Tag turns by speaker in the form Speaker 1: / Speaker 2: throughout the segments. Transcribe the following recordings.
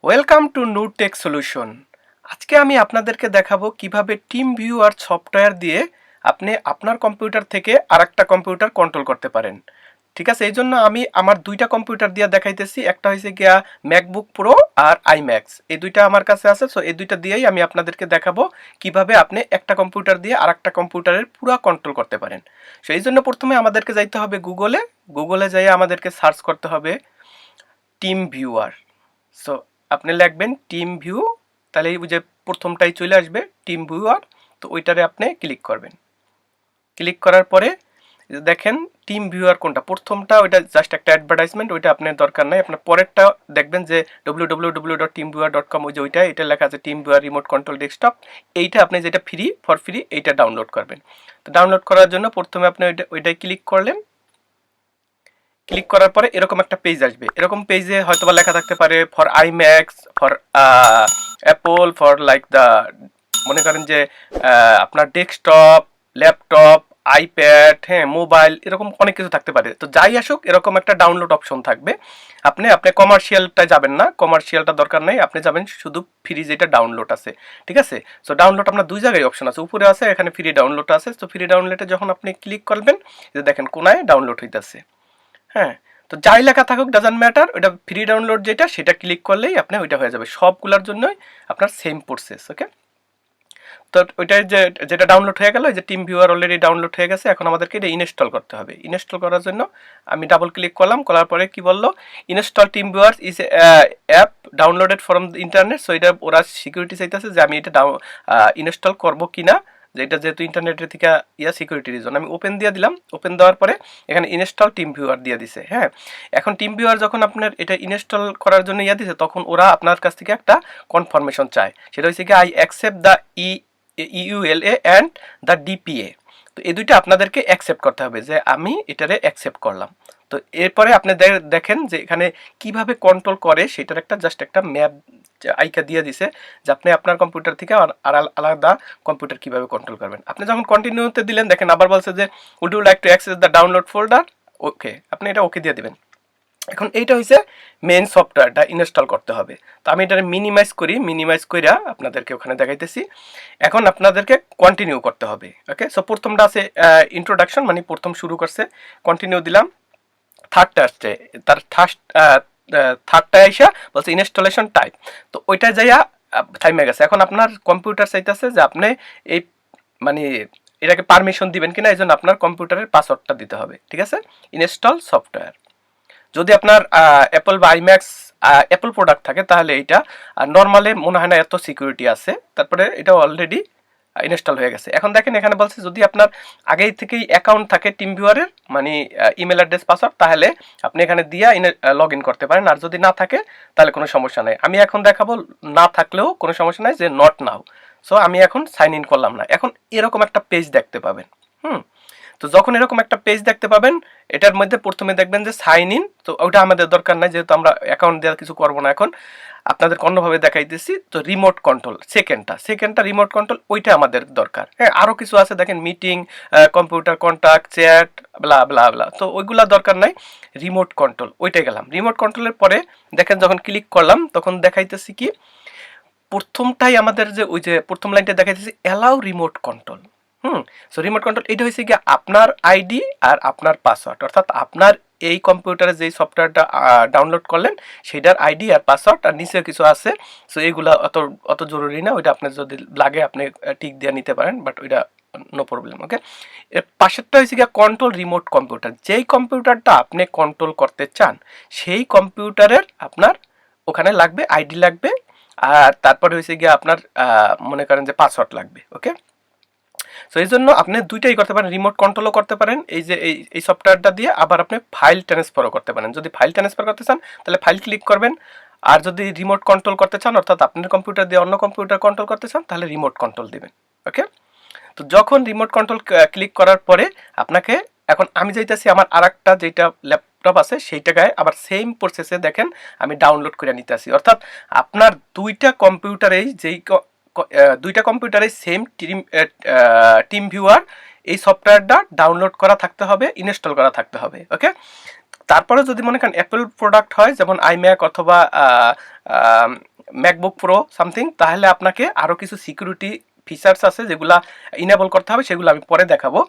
Speaker 1: Welcome to nurtechsolution। আজকে আমি আপনাদেরকে দেখাবো কিভাবে TeamViewer সফটওয়্যার দিয়ে আপনি আপনার কম্পিউটার থেকে আরেকটা কম্পিউটার কন্ট্রোল করতে পারেন। ঠিক আছে, এই জন্য আমি আমার দুইটা কম্পিউটার দিয়ে দেখাইতেছি। একটা হয়েছে গিয়া ম্যাকবুক প্রো আর আইম্যাক্স, এই দুইটা আমার কাছে আছে। সো এই দুইটা দিয়েই আমি আপনাদেরকে দেখাবো কিভাবে আপনি একটা কম্পিউটার দিয়ে আরেকটা কম্পিউটারের পুরো কন্ট্রোল করতে পারেন। সো এই জন্য প্রথমে আমাদেরকে যাইতে হবে গুগলে যাই আমাদেরকে সার্চ করতে হবে TeamViewer। সো আপনি লিখবেন TeamView, তাহলে এই যে প্রথমটাই চলে আসবে TeamViewer। তো ওইটারে আপনি ক্লিক করবেন। ক্লিক করার পরে দেখেন TeamViewer কোনটা, প্রথমটা ওইটা জাস্ট একটা অ্যাডভার্টাইজমেন্ট, ওইটা আপনার দরকার নাই। আপনার পরেরটা দেখবেন যে www.teamviewer.com, ওই যে ওইটা, এটা লেখা আছে TeamViewer রিমোট কন্ট্রোল ডেস্কটপ। এইটা আপনি যেটা ফর ফ্রি এইটা ডাউনলোড করবেন। তো ডাউনলোড করার জন্য প্রথমে আপনি ওইটাই ক্লিক করলেন। ক্লিক করার পরে এরকম একটা পেজ আসবে। এরকম পেজে হয়তোবা লেখা থাকতে পারে for IMAX, for Apple, for like the, মনে করেন যে আপনার ডেস্কটপ, ল্যাপটপ, আইপ্যাড, হ্যাঁ, মোবাইল, এরকম অনেক কিছু থাকতে পারে। তো যাই আসুক, এরকম একটা ডাউনলোড অপশন থাকবে। আপনি কমার্শিয়ালটা যাবেন না, কমার্শিয়ালটা দরকার নেই, আপনি যাবেন শুধু ফ্রি যেটা ডাউনলোড আছে। ঠিক আছে, সো ডাউনলোড আপনার দুই জায়গায় অপশন আছে, উপরে আছে, এখানে ফ্রি ডাউনলোড আছে। তো ফ্রি ডাউনলোডে যখন আপনি ক্লিক করবেন, যে দেখেন কোনায় ডাউনলোড হইতেছে। হ্যাঁ, তো যাই লেখা থাকুক ডাজন্ট ম্যাটার, ওটা ফ্রি ডাউনলোড যেটা, সেটা ক্লিক করলেই আপনি ওইটা হয়ে যাবে। সবগুলোর জন্যই আপনার সেম প্রসেস। ওকে, তো ওইটাই যেটা ডাউনলোড হয়ে গেল, যে TeamViewer অলরেডি ডাউনলোড হয়ে গেছে। এখন আমাদেরকে এটা ইনস্টল করতে হবে। ইনস্টল করার জন্য আমি ডাবল ক্লিক করলাম, করার পরে কি বললো, install TeamViewer is app downloaded from internet. So এটা ওরা সিকিউরিটি চাইতেছে যে আমি এটা ইনস্টল করবো কিনা, যেটা যেহেতু ইন্টারনেটের থেকে সিকিউরিটি রিজন। আমি ওপেন দিয়ে দিলাম। ওপেন দেওয়ার পরে এখানে ইনস্টল TeamViewer দিয়ে দিছে। হ্যাঁ, এখন TeamViewer যখন আপনার এটা ইনস্টল করার জন্য দিছে, তখন ওরা আপনার কাছ থেকে একটা কনফার্মেশন চায়। সেটা হচ্ছে কি, I accept the EULA and the DPA। তো এই দুইটা আপনাদেরকে অ্যাকসেপ্ট করতে হবে, যে আমি এটারে অ্যাকসেপ্ট করলাম। তো এরপরে আপনি দেখেন যে এখানে কিভাবে কন্ট্রোল করে, সেটার একটা জাস্ট একটা ম্যাপ আইকা দিয়ে দিছে, যে আপনি আপনার কম্পিউটার থেকে আলাদা কম্পিউটার কিভাবে কন্ট্রোল করবেন। আপনি যখন কন্টিনিউতে দিলেন, দেখেন আবার বলছে যে would you like to access the download folder. Okay, আপনি এটা ওকে দিয়ে দিবেন। এখন এইটা হচ্ছে মেন সফটওয়্যারটা ইনস্টল করতে হবে। তো আমি এটা মিনিমাইজ কইরা আপনাদেরকে ওখানে দেখাইতেছি। এখন আপনাদেরকে কন্টিনিউ করতে হবে। ওকে, সো প্রথমটা আছে ইন্ট্রোডাকশন, মানে প্রথম শুরু করছে, কন্টিনিউ দিলাম। থার্ডটা আসছে, তার থার্ডটা আইসা বলছে ইনস্টলেশন টাইপ। তো ওইটা যাইয়া থাইমে গেছে। এখন আপনার কম্পিউটার চাইতেছে যে আপনি এই মানে এটাকে পারমিশন দিবেন কিনা, এই জন্য আপনার কম্পিউটারের পাসওয়ার্ডটা দিতে হবে। ঠিক আছে, ইনস্টল সফটওয়্যার। যদি আপনার অ্যাপল বা আইম্যাক্স অ্যাপল প্রোডাক্ট থাকে, তাহলে এইটা নর্মালে মনে হয় না এত সিকিউরিটি আছে। তারপরে এটা অলরেডি ইনস্টল হয়ে গেছে। এখন দেখেন এখানে বলছে যদি আপনার আগেই থেকেই অ্যাকাউন্ট থাকে TeamViewer-এর, মানে ইমেল অ্যাড্রেস, পাসওয়ার্ড, তাহলে আপনি এখানে দিয়ে লগ ইন করতে পারেন। আর যদি না থাকে তাহলে কোনো সমস্যা নেই। আমি এখন দেখাবো না থাকলেও কোনো সমস্যা নাই, যে নট নাও। সো আমি এখন সাইন ইন করলাম না। এখন এরকম একটা পেজ দেখতে পাবেন। তো যখন এরকম একটা পেজ দেখতে পাবেন, এটার মধ্যে প্রথমে দেখবেন যে সাইন ইন। তো ওটা আমাদের দরকার নাই, যেহেতু আমরা অ্যাকাউন্ট দেওয়ার কিছু করবো না। এখন আপনাদের অন্যভাবে দেখাইতেছি। তো রিমোট কন্ট্রোল, সেকেন্ডটা রিমোট কন্ট্রোল, ওইটা আমাদের দরকার। হ্যাঁ, আরও কিছু আছে, দেখেন মিটিং, কম্পিউটার কন্ট্যাক্ট, চ্যাট, ব্লা ব্লা ব্লা। তো ওইগুলা দরকার নাই, রিমোট কন্ট্রোল ওইটাই গেলাম। রিমোট কন্ট্রোলের পরে দেখেন যখন ক্লিক করলাম, তখন দেখাইতেছি কি, প্রথমটাই আমাদের যে ওই যে প্রথম লাইনটা দেখাইতেছি allow remote control. So remote control এটা হয়েছে কি আপনার আইডি আর আপনার পাসওয়ার্ড, অর্থাৎ আপনার এই কম্পিউটারে যেই সফটওয়্যারটা ডাউনলোড করলেন সেটার আইডি আর পাসওয়ার্ড, আর নিচে কিছু আছে। সো এইগুলো অত জরুরি না, ওইটা আপনার যদি লাগে আপনি টিক দিয়ে নিতে পারেন, বাট ওইটা নো প্রবলেম। ওকে, এর পাশেরটা হয়েছে গিয়ে কন্ট্রোল রিমোট কম্পিউটার। যেই কম্পিউটারটা আপনি কন্ট্রোল করতে চান, সেই কম্পিউটারের আপনার ওখানে লাগবে আইডি লাগবে, আর তারপরে হয়েছে গিয়ে আপনার মনে করেন যে পাসওয়ার্ড লাগবে। ওকে, সো এই জন্য আপনি দুইটাই করতে পারেন, রিমোট কন্ট্রোলও করতে পারেন এই যে এই সফটওয়্যারটা দিয়ে, আবার আপনি ফাইল ট্রান্সফারও করতে পারেন। যদি ফাইল ট্রান্সফার করতে চান তাহলে ফাইল ক্লিক করবেন, আর যদি রিমোট কন্ট্রোল করতে চান, অর্থাৎ আপনার কম্পিউটার দিয়ে অন্য কম্পিউটার কন্ট্রোল করতে চান, তাহলে রিমোট কন্ট্রোল দিবেন। ওকে, তো যখন রিমোট কন্ট্রোল ক্লিক করার পরে আপনাকে, এখন আমি যাইতেছি আমার আরেকটা যেটা ল্যাপটপ আছে সেইটাকে আবার সেম প্রসেসে দেখেন আমি ডাউনলোড করে নিতে আসি। অর্থাৎ আপনার দুইটা কম্পিউটারেই দুইটা কম্পিউটারে সেম TeamViewer এই সফটওয়্যারটা ডাউনলোড করা থাকতে হবে, ইনস্টল করা থাকতে হবে। ওকে, তারপরে যদি মনে করেন অ্যাপল প্রোডাক্ট হয়, যেমন আইম্যাক অথবা ম্যাকবুক প্রো সামথিং, তাহলে আপনাকে আরও কিছু সিকিউরিটি ফিচার্স আছে যেগুলা ইনেবল করতে হবে, সেগুলো আমি পরে দেখাবো।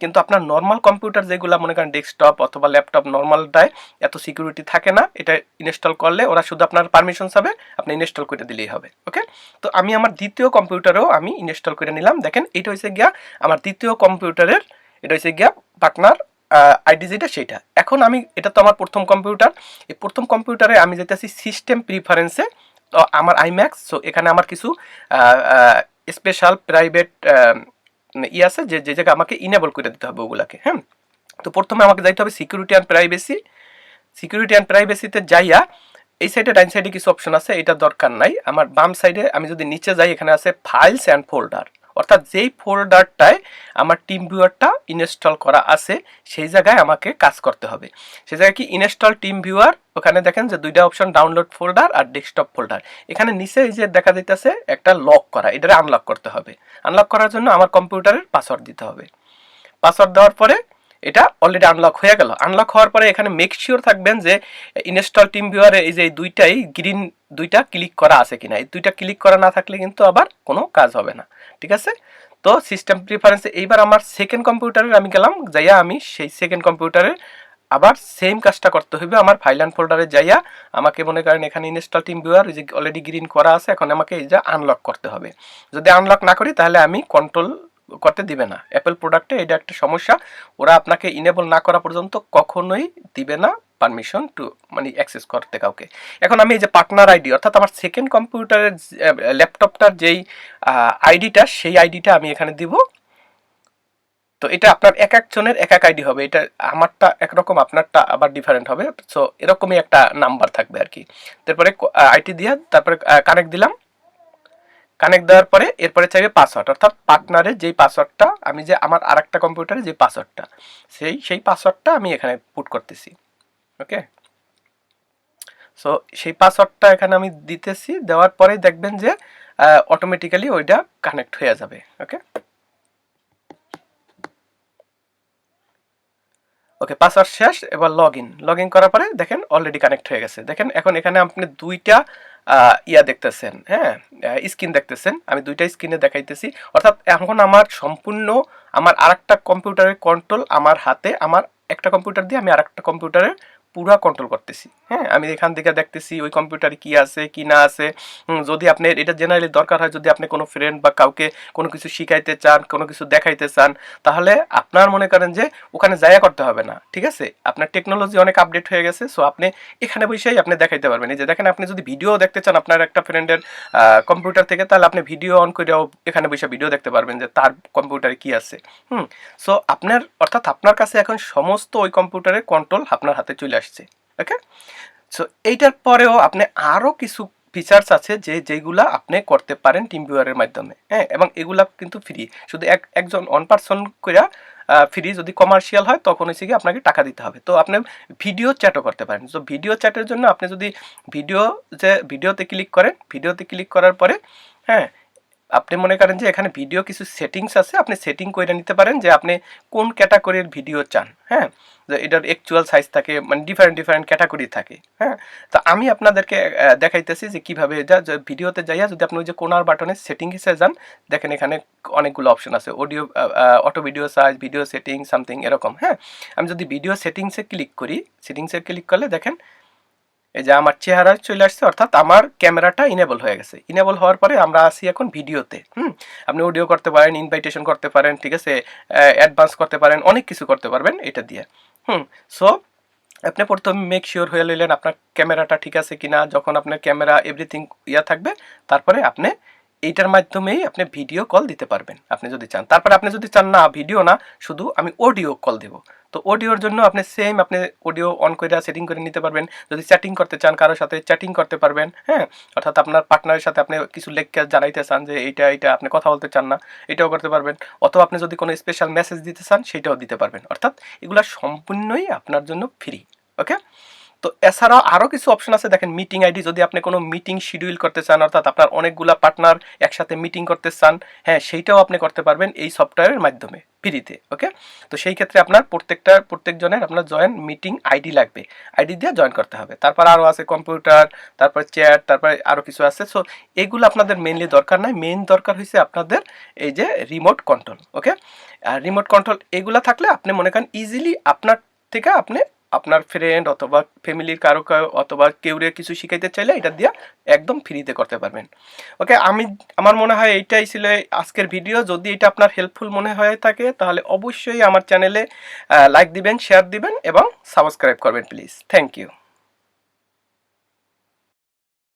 Speaker 1: কিন্তু আপনার নর্মাল কম্পিউটার যেগুলো মনে করেন ডেস্কটপ অথবা ল্যাপটপ নর্মালটায় এত সিকিউরিটি থাকে না, এটা ইনস্টল করলে ওরা শুধু আপনার পারমিশন হবে, আপনি ইনস্টল করে দিলেই হবে। ওকে, তো আমি আমার দ্বিতীয় কম্পিউটারেও আমি ইনস্টল করে নিলাম। দেখেন এটা হচ্ছে গিয়া আমার দ্বিতীয় কম্পিউটারের, এটা হচ্ছে গিয়া পার্টনার আইডি যেটা সেটা। এখন আমি, এটা তো আমার প্রথম কম্পিউটার, এই প্রথম কম্পিউটারে আমি যেতেছি সিস্টেম প্রিফারেন্সে। তো আমার আইম্যাক্স, সো এখানে আমার কিছু স্পেশাল প্রাইভেট আছে যে যে জায়গায় আমাকে ইনেবল করে দিতে হবে ওগুলাকে। হ্যাঁ, তো প্রথমে আমাকে যাইতে হবে security and privacy. Security and প্রাইভেসিতে যাইয়া এই সাইডে ডাইন সাইডে কিছু অপশন আছে, এটা দরকার নাই। আমার বাম সাইডে আমি যদি নিচে যাই, এখানে আছে ফাইলস অ্যান্ড ফোল্ডার, অর্থাৎ যেই ফোল্ডারটায় আমার টিম ভিউয়ারটা ইনস্টল করা আছে সেই জায়গায় আমাকে কাজ করতে হবে। সেই জায়গায় কি ইনস্টল টিম ভিউয়ার, ওখানে দেখেন যে দুইটা অপশন, ডাউনলোড ফোল্ডার আর ডেস্কটপ ফোল্ডার। এখানে নিচে এই যে দেখা যাইতেছে একটা লক করা, এটা আনলক করতে হবে। আনলক করার জন্য আমার কম্পিউটারের পাসওয়ার্ড দিতে হবে। পাসওয়ার্ড দেওয়ার পরে এটা অলরেডি আনলক হয়ে গেল। আনলক হওয়ার পরে এখানে মেক শিওর থাকবেন যে ইনস্টল টিম ভিউয়ারে এই যে দুইটাই গ্রিন দুইটা ক্লিক করা আছে কিনা। এই দুইটা ক্লিক করা না থাকলে কিন্তু আবার কোনো কাজ হবে না। ঠিক আছে, তো সিস্টেম প্রিফারেন্সে এইবার আমার সেকেন্ড কম্পিউটারে আমি গেলাম, যাইয়া আমি সেই সেকেন্ড কম্পিউটারে আবার সেম কাজটা করতে হবে। আমার ফাইল অ্যান্ড ফোল্ডারে যাইয়া আমাকে মনে করেন এখানে ইনস্টল টিম ভিউয়ার যে অলরেডি গ্রিন করা আছে, এখন আমাকে এই যে আনলক করতে হবে। যদি আনলক না করি তাহলে আমি কন্ট্রোল করতে দিবে না। অ্যাপেল প্রোডাক্টে এটা একটা সমস্যা, ওরা আপনাকে ইনেবল না করা পর্যন্ত কখনোই দিবে না পারমিশন টু মানে অ্যাক্সেস করতে কাউকে। এখন আমি এই যে পার্টনার আইডি, অর্থাৎ আমার সেকেন্ড কম্পিউটারের ল্যাপটপটার যেই আইডিটা, সেই আইডিটা আমি এখানে দিব। তো এটা আপনার এক একজনের এক এক আইডি হবে, এটা আমারটা একরকম, আপনারটা আবার ডিফারেন্ট হবে। সো এরকমই একটা নাম্বার থাকবে আর কি। তারপরে আইটি দিয়া তারপরে কানেক্ট দিলাম। কানেক্ট দেওয়ার পরে এরপরে চাইবে পাসওয়ার্ড, অর্থাৎ পার্টনারের যেই পাসওয়ার্ডটা, আমি যে আমার আর একটা কম্পিউটারে যে পাসওয়ার্ডটা, সেই পাসওয়ার্ডটা আমি এখানে পুট করতেছি। ওকে, সো সেই পাসওয়ার্ডটা এখানে আমি দিতেছি। দেওয়ার পরে দেখবেন যে অটোমেটিক্যালি ওইটা কানেক্ট হয়ে যাবে। ওকে, ওকে, পাসওয়ার্ড শেষ। এবার লগ ইন করার পরে দেখেন অলরেডি কানেক্ট হয়ে গেছে। দেখেন এখন এখানে আপনি দুইটা ইয়া দেখতেছেন, হ্যাঁ, স্ক্রিন দেখতেছেন। আমি দুইটা স্ক্রিনে দেখাইতেছি, অর্থাৎ এখন আমার সম্পূর্ণ আমার আরেকটা কম্পিউটারের কন্ট্রোল আমার হাতে। আমার একটা কম্পিউটার দিয়ে আমি আরেকটা কম্পিউটারের পুরা কন্ট্রোল করতেছি। হ্যাঁ, আমি এখান থেকে দেখতেছি ওই কম্পিউটারে কি আছে কি না আছে। যদি আপনি এটা জেনারেলি দরকার হয়, যদি আপনি কোনো ফ্রেন্ড বা কাউকে কোনো কিছু শিখাইতে চান, কোনো কিছু দেখাইতে চান, তাহলে আপনার মনে করেন যে ওখানে যায়া করতে হবে না। ঠিক আছে, আপনার টেকনোলজি অনেক আপডেট হয়ে গেছে। সো আপনি এখানে বসেই আপনি দেখাইতে পারবেন। এই যে দেখেন, আপনি যদি ভিডিও দেখতে চান আপনার একটা ফ্রেন্ডের কম্পিউটার থেকে, তাহলে আপনি ভিডিও অন করেও এখানে বসে ভিডিও দেখতে পারবেন যে তার কম্পিউটারে কি আছে। সো আপনার, অর্থাৎ আপনার কাছে এখন সমস্ত ওই কম্পিউটারের কন্ট্রোল আপনার হাতে চলে আসছে। ওকে, সো এইটার পরেও আপনি আরও কিছু ফিচার্স আছে যেগুলা আপনি করতে পারেন টিম ভিউয়ারের মাধ্যমে। হ্যাঁ, এবং এগুলা কিন্তু ফ্রি, শুধু একজন ওয়ান পার্সন করে ফ্রি। যদি কমার্শিয়াল হয় তখন হচ্ছে কি আপনাকে টাকা দিতে হবে। তো আপনি ভিডিও চ্যাটও করতে পারেন। তো ভিডিও চ্যাটের জন্য আপনি যদি ভিডিওতে ক্লিক করেন, ভিডিওতে ক্লিক করার পরে, হ্যাঁ, আপনি মনে করেন যে এখানে ভিডিও কিছু সেটিংস আছে, আপনি সেটিং করে নিতে পারেন যে আপনি কোন ক্যাটাগরির ভিডিও চান। হ্যাঁ, যে এটার অ্যাকচুয়াল সাইজ থাকে, মানে ডিফারেন্ট ক্যাটাগরি থাকে। হ্যাঁ, তো আমি আপনাদেরকে দেখাইতেছি যে কীভাবে এটা ভিডিওতে যাইয়া যদি আপনি ওই যে কোনার বাটনে সেটিংসে যান, দেখেন এখানে অনেকগুলো অপশন আছে, audio, auto video size, video setting something এরকম। হ্যাঁ, আমি যদি ভিডিও সেটিংসে ক্লিক করি, সেটিংসে ক্লিক করলে দেখেন এই যে আমার চেহারা চলে আসছে, অর্থাৎ আমার ক্যামেরাটা ইনেবল হয়ে গেছে। ইনেবল হওয়ার পরে আমরা আসি এখন ভিডিওতে। আপনি অডিও করতে পারেন, ইনভাইটেশন করতে পারেন, ঠিক আছে, অ্যাডভান্স করতে পারেন, অনেক কিছু করতে পারবেন এটা দিয়ে। সো আপনি প্রথমে মেক শিওর হয়ে নিলেন আপনার ক্যামেরাটা ঠিক আছে কিনা। যখন আপনার ক্যামেরা এভরিথিং ইয়া থাকবে, তারপরে আপনি এইটার মাধ্যমেই আপনি ভিডিও কল দিতে পারবেন আপনি যদি চান। তারপরে আপনি যদি চান না ভিডিও না, শুধু আমি অডিও কল দেব, তো অডিওর জন্য আপনি সেম আপনি অডিও অন করে সেটিং করে নিতে পারবেন। যদি চ্যাটিং করতে চান কারোর সাথে, চ্যাটিং করতে পারবেন। হ্যাঁ, অর্থাৎ আপনার পার্টনারের সাথে আপনি কিছু লেখকে জানাইতে চান যে এইটা আপনি কথা বলতে চান না, এটাও করতে পারবেন। অথবা আপনি যদি কোনো স্পেশাল মেসেজ দিতে চান, সেটাও দিতে পারবেন। অর্থাৎ এগুলো সম্পূর্ণই আপনার জন্য ফ্রি। ওকে, তো এছাড়াও আরও কিছু অপশন আছে, দেখেন মিটিং আইডি, যদি আপনি কোনো মিটিং শিডিউল করতে চান, অর্থাৎ আপনার অনেকগুলা পার্টনার একসাথে মিটিং করতে চান, হ্যাঁ সেইটাও আপনি করতে পারবেন এই সফটওয়্যারের মাধ্যমে ফ্রিতে। ওকে, তো সেই ক্ষেত্রে আপনার প্রত্যেকজনের আপনার জয়েন মিটিং আইডি লাগবে, আইডি দিয়ে জয়েন করতে হবে। তারপর আরও আছে কম্পিউটার, তারপর চ্যাট, তারপরে আরও কিছু আছে। সো এগুলো আপনাদের মেইনলি দরকার নাই, মেইন দরকার হয়েছে আপনাদের এই যে রিমোট কন্ট্রোল। ওকে, আর রিমোট কন্ট্রোল এগুলো থাকলে আপনি মনে করেন ইজিলি আপনার থেকে আপনি আপনার ফ্রেন্ড অথবা ফ্যামিলির কারো অথবা কেউ কিছু শিখাইতে চাইলে এটা দিয়ে একদম ফ্রিতে করতে পারবেন। ওকে, আমার মনে হয় এইটাই ছিল আজকের ভিডিও। যদি এটা আপনার হেল্পফুল মনে হয়ে থাকে তাহলে অবশ্যই আমার চ্যানেলে লাইক দিবেন, শেয়ার দিবেন এবং সাবস্ক্রাইব করবেন প্লিজ। Thank you.